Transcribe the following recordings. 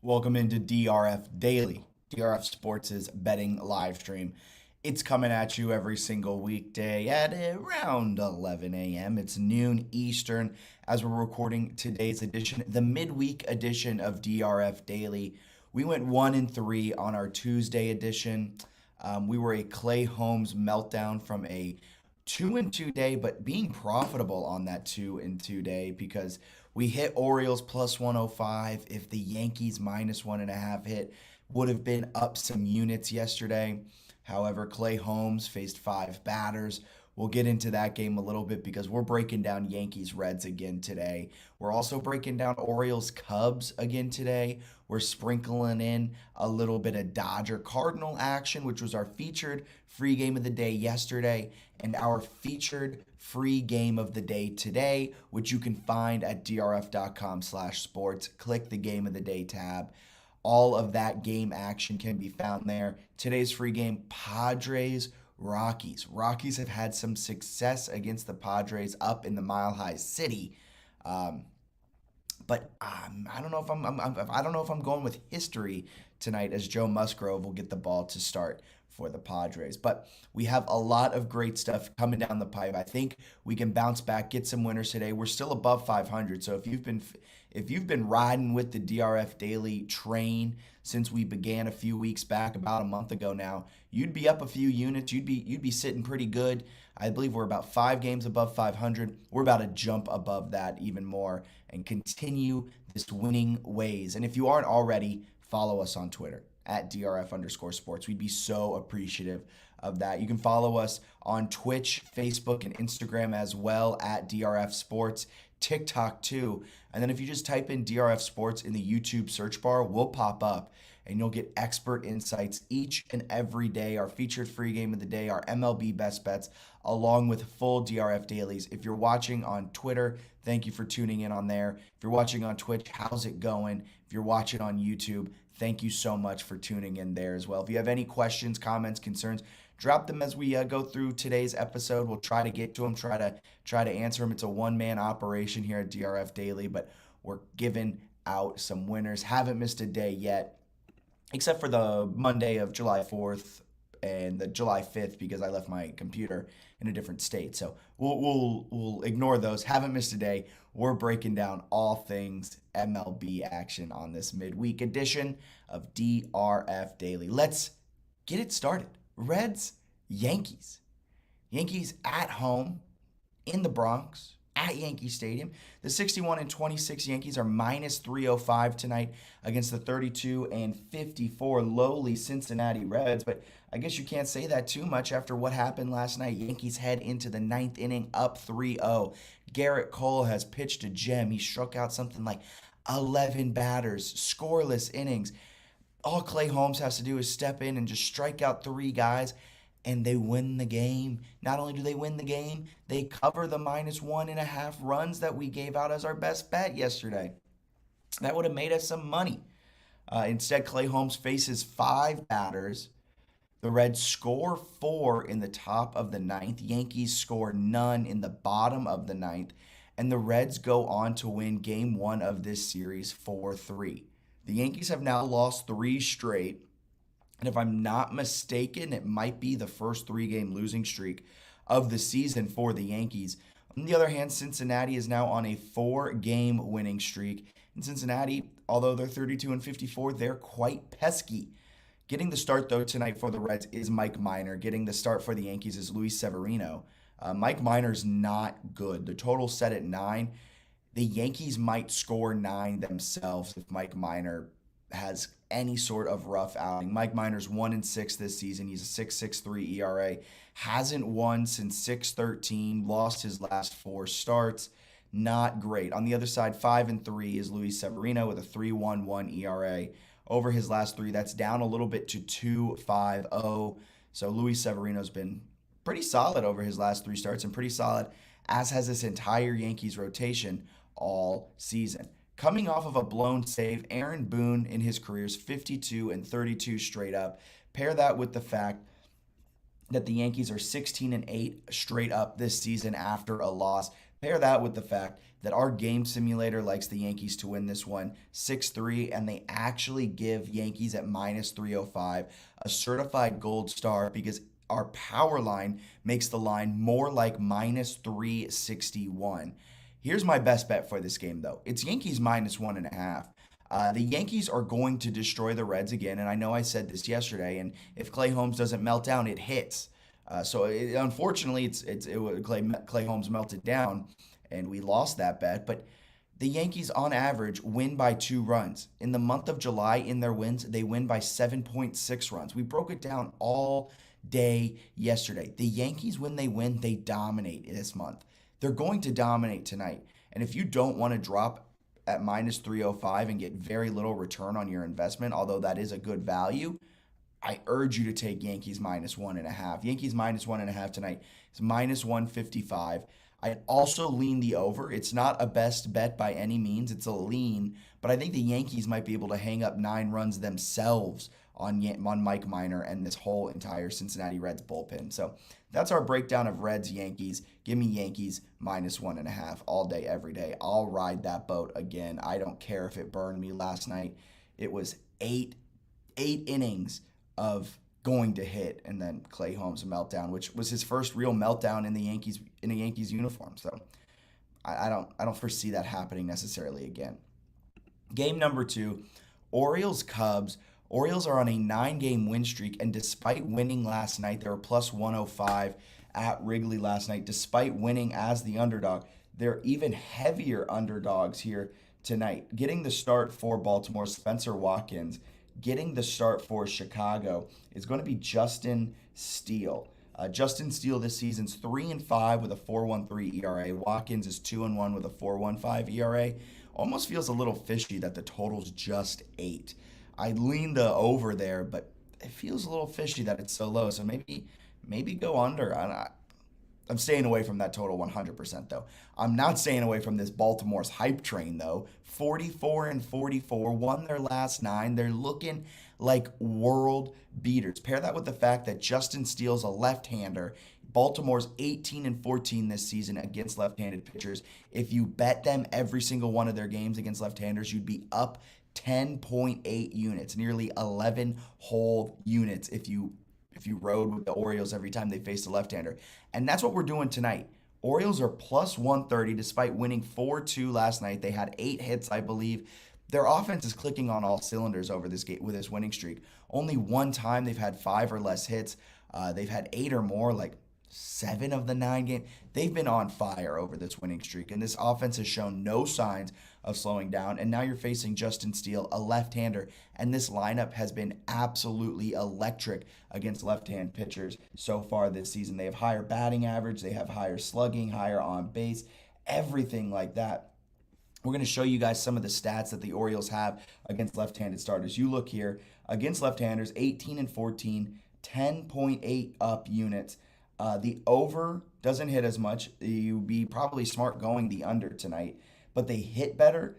Welcome into DRF Daily, DRF Sports' betting live stream. It's coming at you every single weekday at around 11 a.m. It's noon Eastern as we're recording today's edition, the midweek edition of DRF Daily. We went 1-3 on our Tuesday edition. We were a Clay Holmes meltdown from a 2-2 day, but being profitable on that 2-2 day because we hit Orioles plus 105. If the Yankees minus 1.5 hit, would have been up some units yesterday. However, Clay Holmes faced 5 batters. We'll get into that game a little bit because we're breaking down Yankees Reds again today. We're also breaking down Orioles Cubs again today. We're sprinkling in a little bit of Dodger Cardinal action, which was our featured free game of the day yesterday, and our featured free game of the day today, which you can find at drf.com/sports. Click the game of the day tab. All of that game action can be found there. Today's free game, Padres Rockies. Rockies have had some success against the Padres up in the Mile High City. But I don't know if I don't know if I'm going with history tonight, as Joe Musgrove will get the ball to start for the Padres. But we have a lot of great stuff coming down the pipe. I think we can bounce back, get some winners today. We're still above 500, so if you've been riding with the DRF Daily train since we began a few weeks back, about a month ago now, you'd be up a few units. You'd be sitting pretty good. I believe we're about 5 games above 500. We're about to jump above that even more and continue this winning ways. And if you aren't already, follow us on Twitter at DRF_sports. We'd be so appreciative of that. You can follow us on Twitch, Facebook, and Instagram as well at DRF Sports, TikTok too. And then if you just type in DRF Sports in the YouTube search bar, we'll pop up and you'll get expert insights each and every day, our featured free game of the day, our MLB best bets, along with full DRF dailies. If you're watching on Twitter, thank you for tuning in on there. If you're watching on Twitch, how's it going? If you're watching on YouTube, thank you so much for tuning in there as well. If you have any questions, comments, concerns, drop them as we go through today's episode. We'll try to get to them, try to answer them. It's a one-man operation here at DRF Daily, but we're giving out some winners. Haven't missed a day yet, except for the Monday of July 4th and the July 5th because I left my computer in a different state. So we'll ignore those. Haven't missed a day. We're breaking down all things MLB action on this midweek edition of DRF Daily. Let's get it started. Reds, Yankees. Yankees at home in the Bronx at Yankee Stadium. The 61-26 Yankees are minus 305 tonight against the 32-54 lowly Cincinnati Reds. But I guess you can't say that too much after what happened last night. Yankees head into the ninth inning up 3-0. Garrett Cole has pitched a gem. He struck out something like 11 batters, scoreless innings. All Clay Holmes has to do is step in and just strike out 3 guys, and they win the game. Not only do they win the game, they cover the minus 1.5 runs that we gave out as our best bet yesterday. That would have made us some money. Instead, Clay Holmes faces 5 batters. The Reds score 4 in the top of the ninth. Yankees score none in the bottom of the ninth. And the Reds go on to win game 1 of this series 4-3. The Yankees have now lost 3 straight. And if I'm not mistaken, it might be the first 3-game losing streak of the season for the Yankees. On the other hand, Cincinnati is now on a 4-game winning streak. And Cincinnati, although they're 32-54, they're quite pesky. Getting the start, though, tonight for the Reds is Mike Minor. Getting the start for the Yankees is Luis Severino. Mike Minor's not good. The total's set at 9. The Yankees might score 9 themselves if Mike Minor has any sort of rough outing. Mike Minor's 1-6 this season. He's a 6.63 ERA. Hasn't won since 6/13. Lost his last 4 starts. Not great. On the other side, 5-3 is Luis Severino with a 3.11 ERA. Over his last 3, that's down a little bit to 2.50. So Luis Severino's been pretty solid over his last 3 starts and pretty solid, as has this entire Yankees rotation all season. Coming off of a blown save, Aaron Boone in his career's 52-32 straight up. Pair that with the fact that the Yankees are 16-8 straight up this season after a loss. Pair that with the fact that our game simulator likes the Yankees to win this one 6-3, and they actually give Yankees at minus 305 a certified gold star because our power line makes the line more like minus 361. Here's my best bet for this game, though. It's Yankees minus 1.5. The Yankees are going to destroy the Reds again, and I know I said this yesterday. And if Clay Holmes doesn't melt down, it hits. Unfortunately, Clay Holmes melted down, and we lost that bet. But the Yankees, on average, win by 2 runs. In the month of July, in their wins, they win by 7.6 runs. We broke it down all day yesterday. The Yankees, when they win, they dominate this month. They're going to dominate tonight. And if you don't want to drop at minus 305 and get very little return on your investment, although that is a good value, I urge you to take Yankees minus 1.5. Yankees minus 1.5 tonight is minus 155. I'd also lean the over. It's not a best bet by any means. It's a lean, but I think the Yankees might be able to hang up 9 runs themselves on Mike Minor and this whole entire Cincinnati Reds bullpen. So that's our breakdown of Reds Yankees. Give me Yankees minus 1.5 all day, every day. I'll ride that boat again. I don't care if it burned me last night. It was eight innings of going to hit, and then Clay Holmes' meltdown, which was his first real meltdown in a Yankees uniform. So I don't foresee that happening necessarily again. Game number 2, Orioles Cubs. Orioles are on a 9-game win streak, and despite winning last night, they were plus 105 at Wrigley last night. Despite winning as the underdog, they're even heavier underdogs here tonight. Getting the start for Baltimore, Spencer Watkins. Getting the start for Chicago is going to be Justin Steele. Justin Steele this season's 3-5 with a 4.13 ERA. Watkins is 2-1 with a 4.15 ERA. Almost feels a little fishy that the total's just 8. I lean the over there, but it feels a little fishy that it's so low. So maybe go under. I'm staying away from that total 100% though. I'm not staying away from this Baltimore's hype train though. 44-44, won their last 9. They're looking like world beaters. Pair that with the fact that Justin Steele's a left-hander. Baltimore's 18-14 this season against left-handed pitchers. If you bet them every single one of their games against left-handers, you'd be up 10.8 units, nearly 11 whole units if you rode with the Orioles every time they faced a left-hander. And that's what we're doing tonight. Orioles are plus 130 despite winning 4-2 last night. They had 8 hits, I believe. Their offense is clicking on all cylinders over this game with this winning streak. Only one time they've had 5 or less hits. They've had 8 or more, like 7 of the 9 games. They've been on fire over this winning streak, and this offense has shown no signs of slowing down. And now you're facing Justin Steele, a left-hander, and this lineup has been absolutely electric against left-hand pitchers so far this season. They have higher batting average, they have higher slugging, higher on base, everything like that. We're going to show you guys some of the stats that the Orioles have against left-handed starters. You look here, against left-handers, 18-14, 10.8 up units. The over doesn't hit as much. You'd be probably smart going the under tonight, but they hit better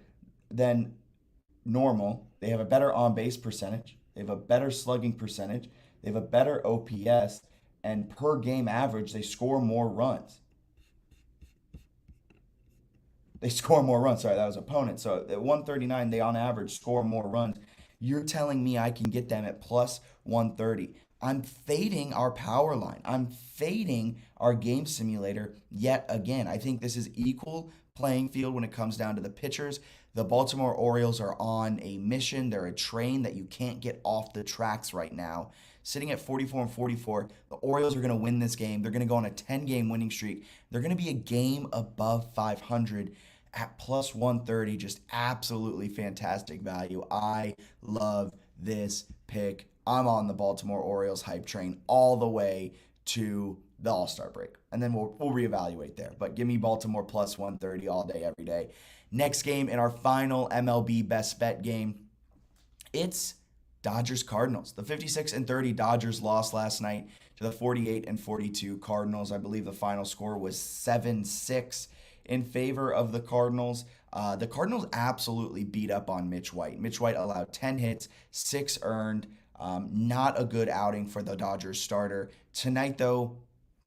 than normal. They have a better on-base percentage. They have a better slugging percentage. They have a better OPS, and per game average, they score more runs. Sorry, that was opponent. So at 139, they on average score more runs. You're telling me I can get them at plus 130. I'm fading our power line. I'm fading our game simulator yet again. I think this is equal playing field when it comes down to the pitchers. The Baltimore Orioles are on a mission. They're a train that you can't get off the tracks right now. Sitting at 44-44, the Orioles are going to win this game. They're going to go on a 10-game winning streak. They're going to be a game above 500 at plus 130. Just absolutely fantastic value. I love this pick. I'm on the Baltimore Orioles hype train all the way to the All-Star break. And then we'll reevaluate there. But give me Baltimore plus 130 all day, every day. Next game in our final MLB best bet game, it's Dodgers-Cardinals. The 56-30 Dodgers lost last night to the 48-42 Cardinals. I believe the final score was 7-6 in favor of the Cardinals. The Cardinals absolutely beat up on Mitch White. Mitch White allowed 10 hits, 6 earned. Not a good outing for the Dodgers starter. Tonight, though,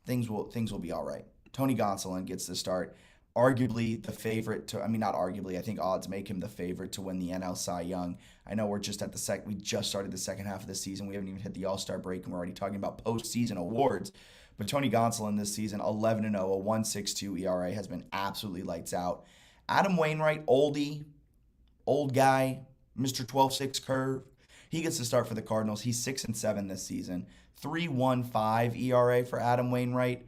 things will be all right. Tony Gonsolin gets the start. arguably the favorite to, I mean, not arguably, I think odds make him the favorite to win the NL Cy Young. I know we're just at we just started the second half of the season. We haven't even hit the All-Star break, and we're already talking about postseason awards. But Tony Gonsolin this season, 11-0, a 1.62 ERA, has been absolutely lights out. Adam Wainwright, oldie, old guy, Mr. 12-6 curve. He gets to start for the Cardinals. He's 6-7 this season. 3.15 ERA for Adam Wainwright.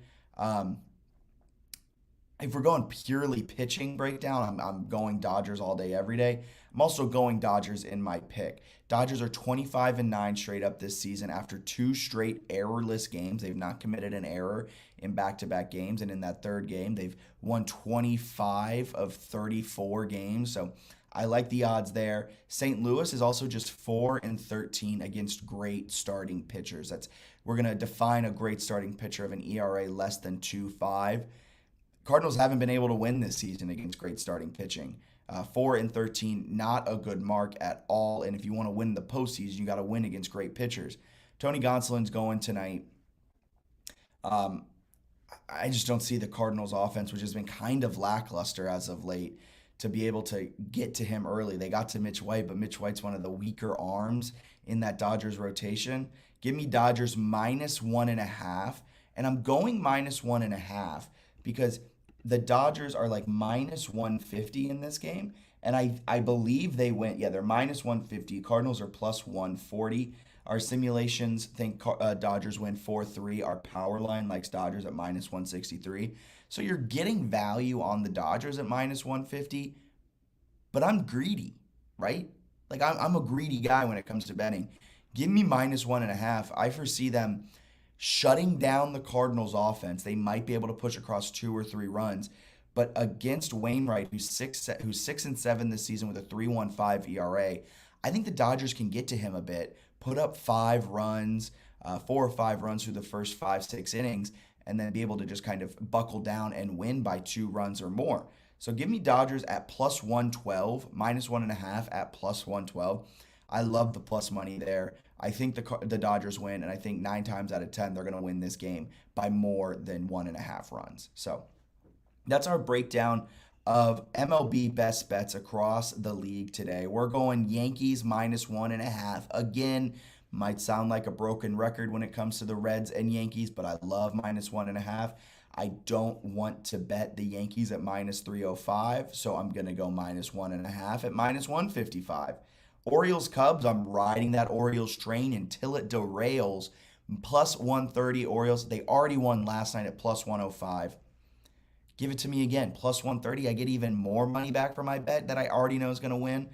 If we're going purely pitching breakdown, I'm going Dodgers all day, every day. I'm also going Dodgers in my pick. Dodgers are 25-9 straight up this season after 2 straight errorless games. They've not committed an error in back-to-back games, and in that third game, they've won 25 of 34 games. So I like the odds there. St. Louis is also just 4-13 against great starting pitchers. We're gonna define a great starting pitcher of an ERA less than 2.5. Cardinals haven't been able to win this season against great starting pitching. 4-13, not a good mark at all. And if you want to win the postseason, you got to win against great pitchers. Tony Gonsolin's going tonight. I just don't see the Cardinals offense, which has been kind of lackluster as of late, to be able to get to him early. They got to Mitch White, but Mitch White's one of the weaker arms in that Dodgers rotation. Give me Dodgers -1.5, and I'm going -1.5 because the Dodgers are like -150 in this game, and I believe they win. Yeah, they're -150. Cardinals are +140. Our simulations think Dodgers win 4-3. Our power line likes Dodgers at -163. So you're getting value on the Dodgers at -150, but I'm greedy, right? Like I'm a greedy guy when it comes to betting. Give me -1.5. I foresee them shutting down the Cardinals offense. They might be able to push across 2 or 3 runs, but against Wainwright, who's 6-7 this season with a 3.15 ERA, I think the Dodgers can get to him a bit, put up 5 runs, 4 or 5 runs through the first 5-6 innings, and then be able to just kind of buckle down and win by 2 runs or more. So give me Dodgers at +112, -1.5 at +112. I love the plus money there. I think the Dodgers win, and I think 9 times out of 10 they're going to win this game by more than 1.5 runs. So that's our breakdown of MLB best bets across the league today. We're going Yankees -1.5. Again, might sound like a broken record when it comes to the Reds and Yankees, but I love -1.5. I don't want to bet the Yankees at -305, so I'm going to go -1.5 at -155. Orioles Cubs, I'm riding that Orioles train until it derails. +130 Orioles. They already won last night at +105. Give it to me again. +130. I get even more money back for my bet that I already know is going to win.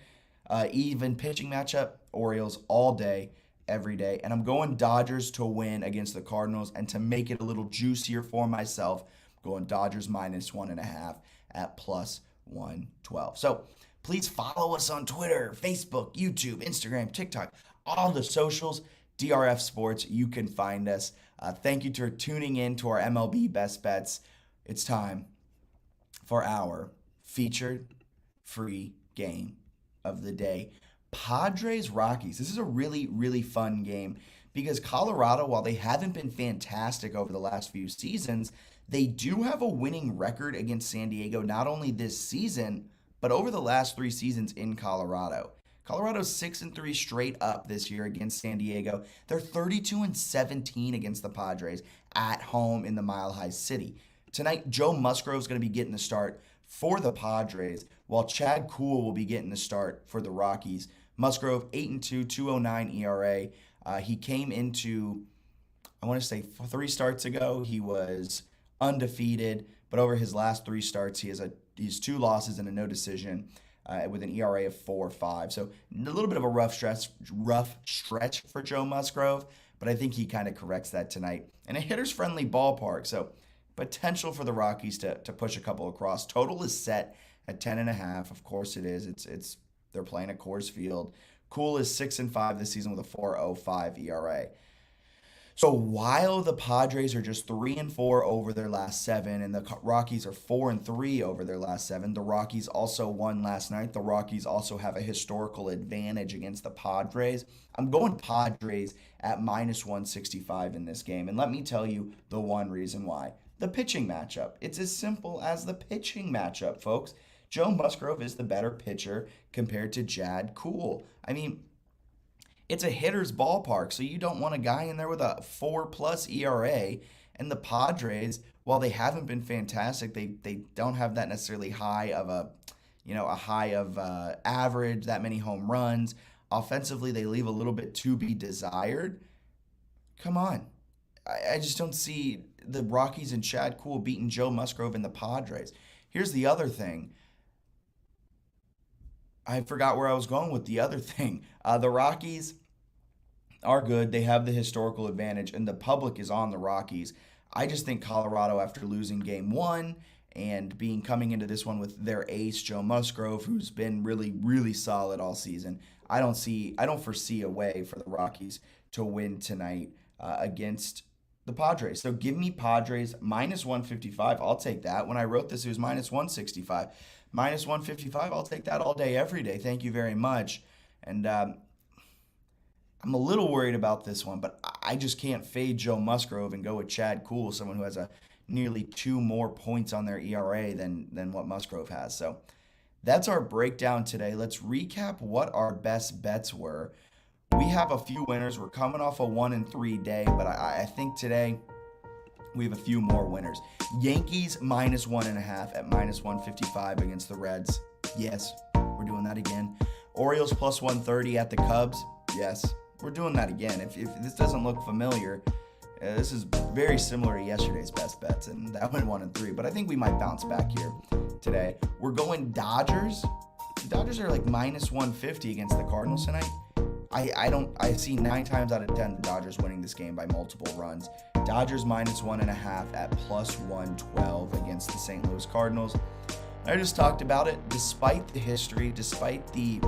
Even pitching matchup, Orioles all day, every day. And I'm going Dodgers to win against the Cardinals. And to make it a little juicier for myself, I'm going Dodgers -1.5 at +112. So please follow us on Twitter, Facebook, YouTube, Instagram, TikTok, all the socials. DRF Sports, you can find us. Thank you for tuning in to our MLB Best Bets. It's time for our featured free game of the day. Padres Rockies. This is a really, really fun game because Colorado, while they haven't been fantastic over the last few seasons, they do have a winning record against San Diego, not only this season, but over the last 3 seasons in Colorado. Colorado's 6-3 straight up this year against San Diego. They're 32-17 against the Padres at home in the Mile High City. Tonight, Joe Musgrove's going to be getting the start for the Padres, while Chad Kuhl will be getting the start for the Rockies. Musgrove, 8-2, 2.09 ERA. He came into, I want to say 3 starts ago, he was undefeated, but over his last 3 starts, he has 2 losses and a no decision with an ERA of 4.5. So a little bit of a rough stretch for Joe Musgrove, but I think he kind of corrects that tonight. And a hitter's-friendly ballpark, so potential for the Rockies to push a couple across. Total is set at 10.5. Of course it is. It's they're playing at Coors Field. Kuhl is 6-5 this season with a 4.05 ERA. So while the Padres are just 3-4 over their last 7, and the Rockies are 4-3 over their last 7, the Rockies also won last night. The Rockies also have a historical advantage against the Padres. I'm going Padres at -165 in this game, and let me tell you the one reason why. the pitching matchup. It's as simple as the pitching matchup, folks. Joe Musgrove is the better pitcher compared to Jad Cool. I mean, it's a hitter's ballpark, so you don't want a guy in there with a 4+ ERA. And the Padres, while they haven't been fantastic, they don't have that necessarily high of average, that many home runs. Offensively, they leave a little bit to be desired. Come on. I just don't see the Rockies and Chad Kuhl beating Joe Musgrove and the Padres. Here's the other thing. I forgot where I was going with the other thing. The Rockies are good. They have the historical advantage, and the public is on the Rockies. I just think Colorado, after losing game one and coming into this one with their ace, Joe Musgrove, who's been really, really solid all season, I don't foresee a way for the Rockies to win tonight against the Padres. So give me Padres -155. I'll take that. When I wrote this, it was -165. -155, I'll take that all day, every day. Thank you very much. And I'm a little worried about this one, but I just can't fade Joe Musgrove and go with Chad Kuhl, someone who has a nearly 2 more points on their ERA than what Musgrove has. So that's our breakdown today. Let's recap what our best bets were. We have a few winners. We're coming off a 1-3 day, but I think today we have a few more winners. Yankees -1.5 at -155 against the Reds. Yes, we're doing that again. Orioles +130 at the Cubs. Yes, we're doing that again. If this doesn't look familiar, this is very similar to yesterday's best bets, and that went 1-3. But I think we might bounce back here today. We're going Dodgers. The Dodgers are like -150 against the Cardinals tonight. I see 9 times out of 10 the Dodgers winning this game by multiple runs. Dodgers -1.5 at +112 against the St. Louis Cardinals. I just talked about it. Despite the history, despite the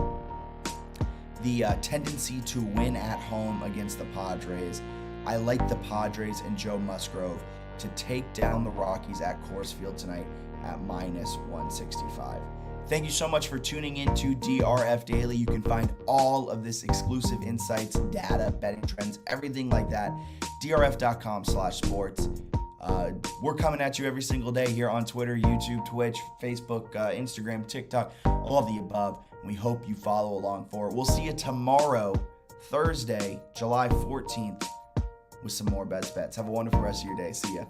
tendency to win at home against the Padres, I like the Padres and Joe Musgrove to take down the Rockies at Coors Field tonight at -165. Thank you so much for tuning in to DRF Daily. You can find all of this exclusive insights, data, betting trends, everything like that, drf.com/sports. We're coming at you every single day here on Twitter, YouTube, Twitch, Facebook, Instagram, TikTok, all of the above. We hope you follow along for it. We'll see you tomorrow, Thursday, July 14th, with some more best bets. Have a wonderful rest of your day. See ya.